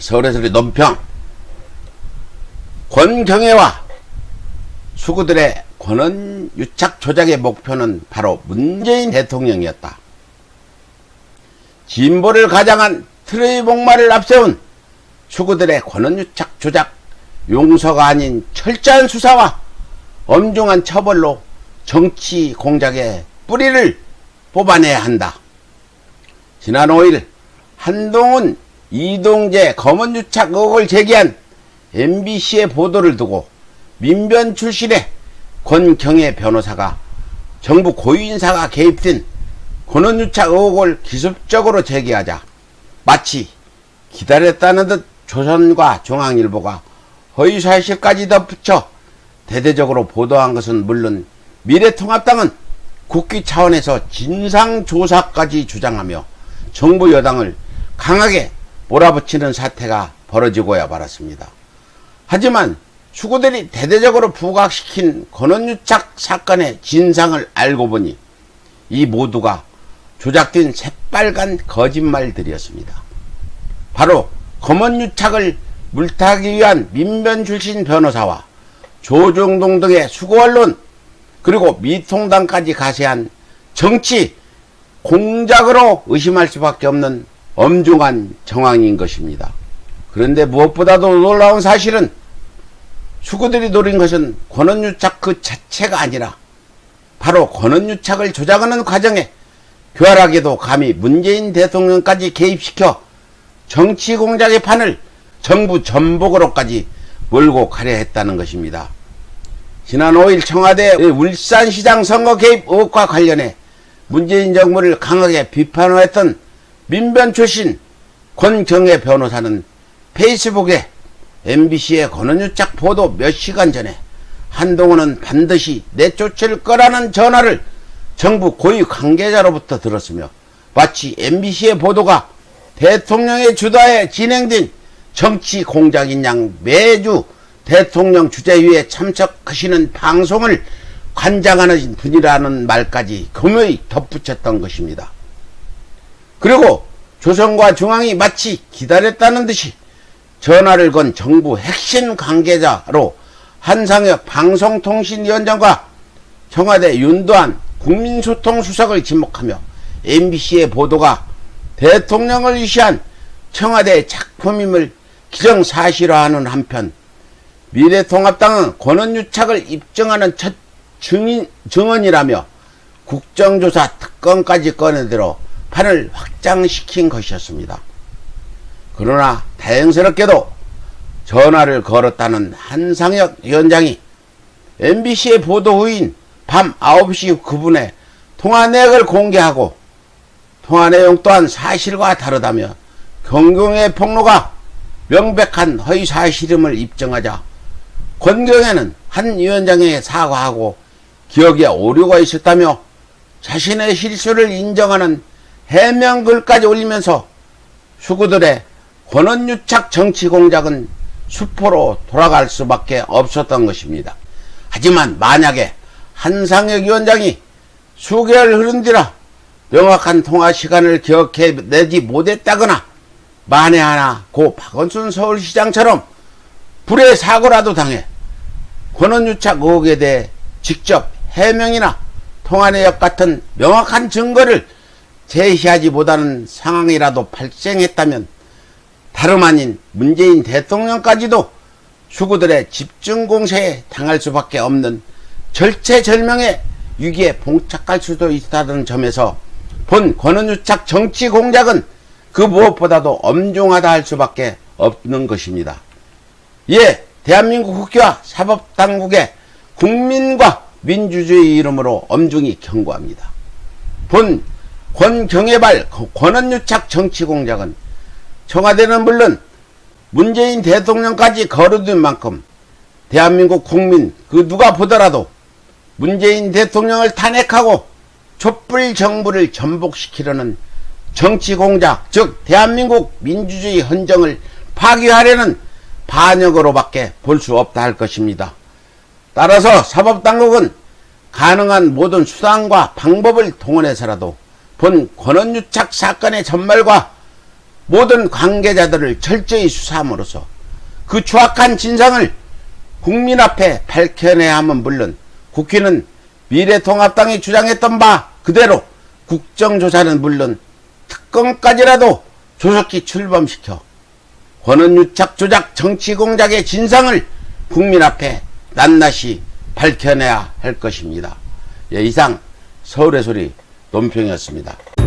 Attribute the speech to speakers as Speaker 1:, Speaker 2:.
Speaker 1: 서울에서의 논평. 권경애와 수구들의 권한 유착 조작의 목표는 바로 문재인 대통령이었다. 진보를 가장한 트로이 목마를 앞세운 수구들의 권한 유착 조작 용서가 아닌 철저한 수사와 엄중한 처벌로 정치 공작의 뿌리를 뽑아내야 한다. 지난 5일 한동훈, 이동재 검언유착 의혹을 제기한 MBC의 보도를 두고 민변 출신의 권경애 변호사가 정부 고위인사가 개입된 권언유착 의혹을 기습적으로 제기하자 마치 기다렸다는 듯 조선과 중앙일보가 허위사실까지 덧붙여 대대적으로 보도한 것은 물론 미래통합당은 국기 차원에서 진상조사까지 주장하며 정부 여당을 강하게 몰아붙이는 사태가 벌어지고야 말았습니다. 하지만 수구들이 대대적으로 부각시킨 권언유착 사건의 진상을 알고 보니 이 모두가 조작된 새빨간 거짓말들이었습니다. 바로 검언유착을 물타기 위한 민변 출신 변호사와 조정동 등의 수구 언론 그리고 미통당까지 가세한 정치 공작으로 의심할 수밖에 없는 엄중한 정황인 것입니다. 그런데 무엇보다도 놀라운 사실은 수구들이 노린 것은 권언유착 그 자체가 아니라 바로 권언유착을 조작하는 과정에 교활하게도 감히 문재인 대통령까지 개입시켜 정치 공작의 판을 정부 전복으로까지 몰고 가려 했다는 것입니다. 지난 5일 청와대 울산시장 선거 개입 의혹과 관련해 문재인 정부를 강하게 비판했던 민변 출신 권경애 변호사는 페이스북에 MBC의 권언유착 보도 몇 시간 전에 한동훈은 반드시 내쫓을 거라는 전화를 정부 고위 관계자로부터 들었으며 마치 MBC의 보도가 대통령의 주도하에 진행된 정치 공작인 양 매주 대통령 주재위에 참석하시는 방송을 관장하는 분이라는 말까지 교묘히 덧붙였던 것입니다. 그리고 조선과 중앙이 마치 기다렸다는 듯이 전화를 건 정부 핵심 관계자로 한상혁 방송통신위원장과 청와대 윤도한 국민소통수석을 지목하며 MBC의 보도가 대통령을 위시한 청와대의 작품임을 기정사실화하는 한편 미래통합당은 권언유착을 입증하는 첫 증언이라며 국정조사 특검까지 꺼내들어 판을 확장시킨 것이었습니다. 그러나 다행스럽게도 전화를 걸었다는 한상혁 위원장이 MBC의 보도 후인 밤 9시 9분에 통화 내역을 공개하고 통화 내용 또한 사실과 다르다며 권경애 폭로가 명백한 허위사실임을 입증하자 권경애는 한 위원장에게 사과하고 기억에 오류가 있었다며 자신의 실수를 인정하는 해명글까지 올리면서 수구들의 권언유착 정치 공작은 수포로 돌아갈 수밖에 없었던 것입니다. 하지만 만약에 한상혁 위원장이 수개월 흐른 뒤라 명확한 통화 시간을 기억해내지 못했다거나 만에 하나 고 박원순 서울시장처럼 불의 사고라도 당해 권언유착 의혹에 대해 직접 해명이나 통화 내역 같은 명확한 증거를 제시하지 못하는 상황이라도 발생했다면 다름 아닌 문재인 대통령까지도 수구들의 집중 공세에 당할 수밖에 없는 절체절명의 위기에 봉착할 수도 있다는 점에서 본 권언유착 정치 공작은 그 무엇보다도 엄중하다 할 수밖에 없는 것입니다. 이에 대한민국 국회와 사법당국의 국민과 민주주의 이름으로 엄중히 경고합니다. 본 권경애발 권언유착 정치 공작은 청와대는 물론 문재인 대통령까지 거론된 만큼 대한민국 국민 그 누가 보더라도 문재인 대통령을 탄핵하고 촛불 정부를 전복시키려는 정치 공작, 즉 대한민국 민주주의 헌정을 파괴하려는 반역으로밖에 볼 수 없다 할 것입니다. 따라서 사법당국은 가능한 모든 수단과 방법을 동원해서라도 본 권언유착 사건의 전말과 모든 관계자들을 철저히 수사함으로써 그 추악한 진상을 국민 앞에 밝혀내야 함은 물론 국회는 미래통합당이 주장했던 바 그대로 국정조사는 물론 특검까지라도 조속히 출범시켜 권한유착 조작 정치공작의 진상을 국민 앞에 낱낱이 밝혀내야 할 것입니다. 예, 이상 서울의 소리 논평이었습니다.